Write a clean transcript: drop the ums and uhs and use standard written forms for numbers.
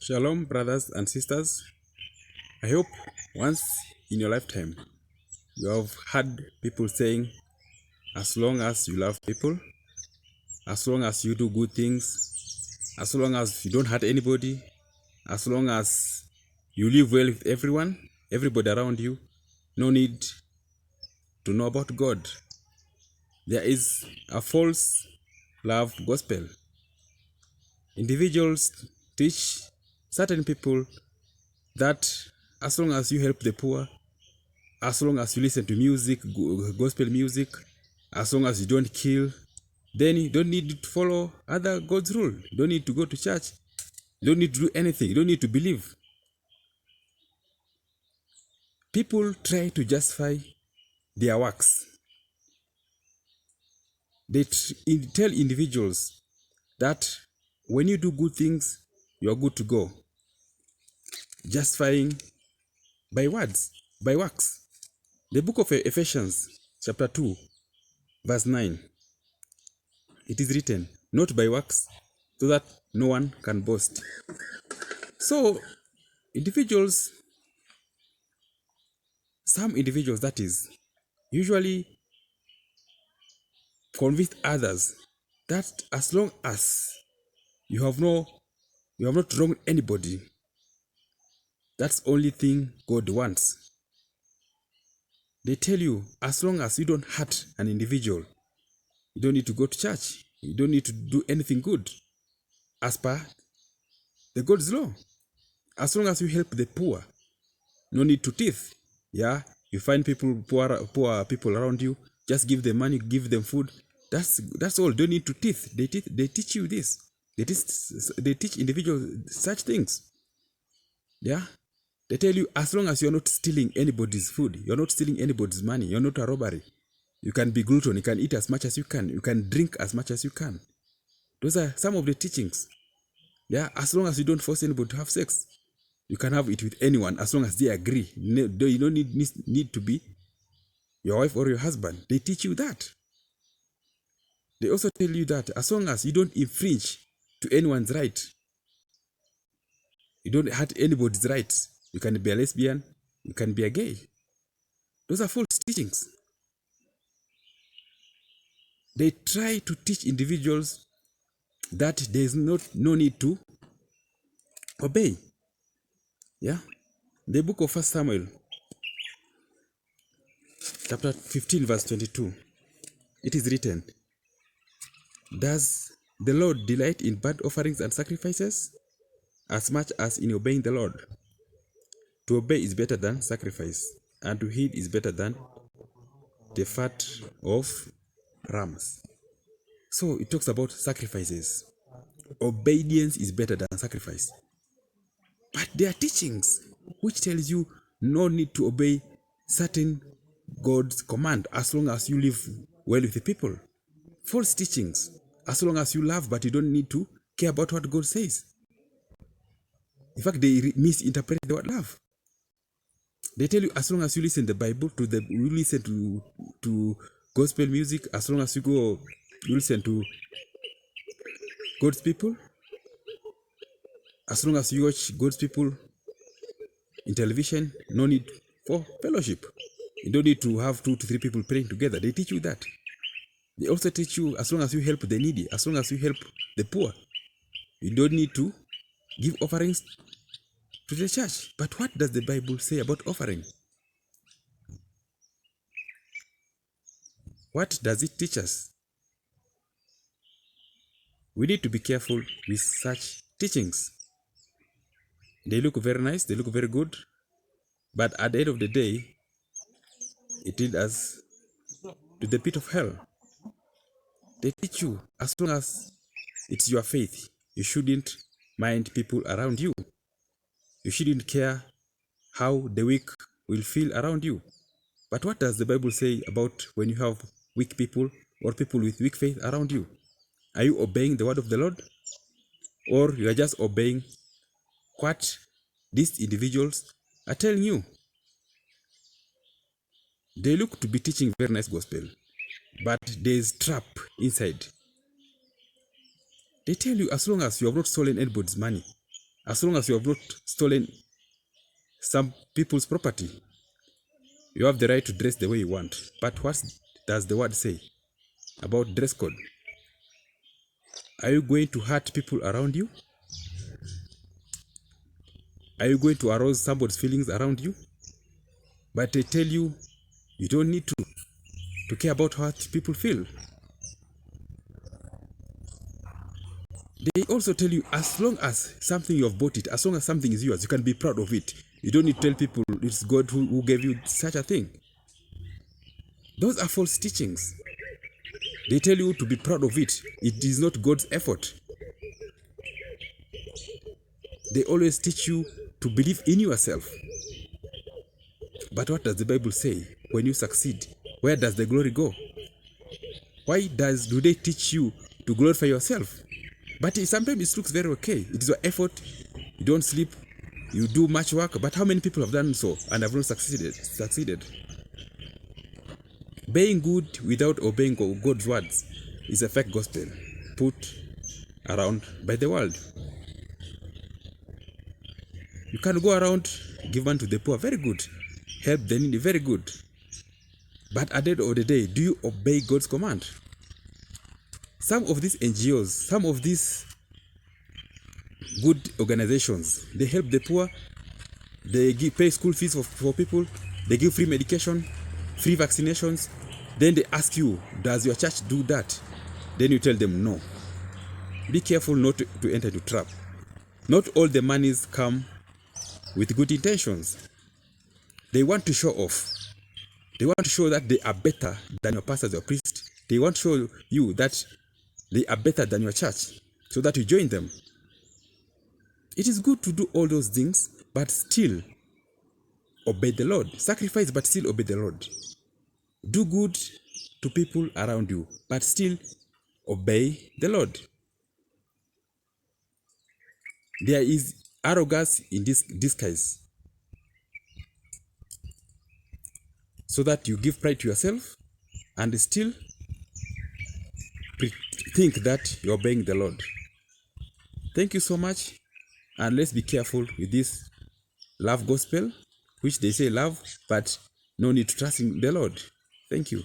Shalom, brothers and sisters. I hope once in your lifetime you have heard people saying, as long as you love people, as long as you do good things, as long as you don't hurt anybody, as long as you live well with everyone, everybody around you, no need to know about God. There is a false love gospel. Individuals teach certain people that as long as you help the poor, as long as you listen to music, gospel music, as long as you don't kill, then you don't need to follow other God's rule. You don't need to go to church. You don't need to do anything. You don't need to believe. People try to justify their works. They tell individuals that when you do good things, you are good to go. Justifying by words, by works. The book of Ephesians, chapter 2, verse 9. It is written, not by works, so that no one can boast. So, some individuals that is, usually convince others that as long as you have not wronged anybody, that's the only thing God wants. They tell you, as long as you don't hurt an individual, you don't need to go to church. You don't need to do anything good as per the God's law. As long as you help the poor, no need to tithe. Yeah, you find poor people around you, just give them money, give them food. That's all. Don't need to tithe. They teach you this. They teach individuals such things. Yeah, they tell you as long as you're not stealing anybody's food, you're not stealing anybody's money, you're not a robbery. You can be glutton. You can eat as much as you can. You can drink as much as you can. Those are some of the teachings. Yeah, as long as you don't force anybody to have sex, you can have it with anyone as long as they agree. You don't need to be your wife or your husband. They teach you that. They also tell you that as long as you don't infringe to anyone's right, you don't hurt anybody's rights, you can be a lesbian, you can be a gay. Those are false teachings. They try to teach individuals that there is no need to obey. Yeah? The book of 1 Samuel, chapter 15, verse 22, it is written, does the Lord delight in burnt offerings and sacrifices as much as in obeying the Lord? To obey is better than sacrifice, and to heed is better than the fat of rams. So it talks about sacrifices. Obedience is better than sacrifice. But there are teachings which tells you no need to obey certain God's command as long as you live well with the people. False teachings. As long as you love, but you don't need to care about what God says. In fact, they misinterpret the word love. They tell you as long as you listen to the Bible, you listen to gospel music, as long as you listen to God's people, as long as you watch God's people in television, no need for fellowship. You don't need to have 2 to 3 people praying together. They teach you that. They also teach you as long as you help the needy, as long as you help the poor, you don't need to give offerings to the church. But what does the Bible say about offering? What does it teach us? We need to be careful with such teachings. They look very nice, they look very good, but at the end of the day, it leads us to the pit of hell. They teach you as long as it's your faith, you shouldn't mind people around you. You shouldn't care how the weak will feel around you. But what does the Bible say about when you have weak people or people with weak faith around you? Are you obeying the word of the Lord? Or you are just obeying what these individuals are telling you? They look to be teaching very nice gospel, but there is trap inside. They tell you as long as you have not stolen anybody's money, As long as you have not stolen some people's property, you have the right to dress the way you want. But what does the word say about dress code? Are you going to hurt people around you? Are you going to arouse somebody's feelings around you? But they tell you, you don't need to care about how people feel. They also tell you, as long as something you have bought it, as long as something is yours, you can be proud of it. You don't need to tell people it's God who gave you such a thing. Those are false teachings. They tell you to be proud of it. It is not God's effort. They always teach you to believe in yourself. But what does the Bible say? When you succeed, where does the glory go? Why do they teach you to glorify yourself? But sometimes it looks very okay. It is your effort. You don't sleep. You do much work. But how many people have done so and have not succeeded? Being good without obeying God's words is a fake gospel put around by the world. You can go around, give money to the poor, very good. Help the needy, very good. But at the end of the day, do you obey God's command? Some of these NGOs, some of these good organizations, they help the poor, they pay school fees for people, they give free medication, free vaccinations. Then they ask you, does your church do that? Then you tell them no. Be careful not to enter into trap. Not all the monies come with good intentions. They want to show off. They want to show that they are better than your pastors or priest. They want to show you that they are better than your church, so that you join them. It is good to do all those things, but still obey the Lord. Sacrifice, but still obey the Lord. Do good to people around you, but still obey the Lord. There is arrogance in this disguise, so that you give pride to yourself and still think that you're obeying the Lord. Thank you so much, and let's be careful with this love gospel, which they say love, but no need to trust in the Lord. Thank you.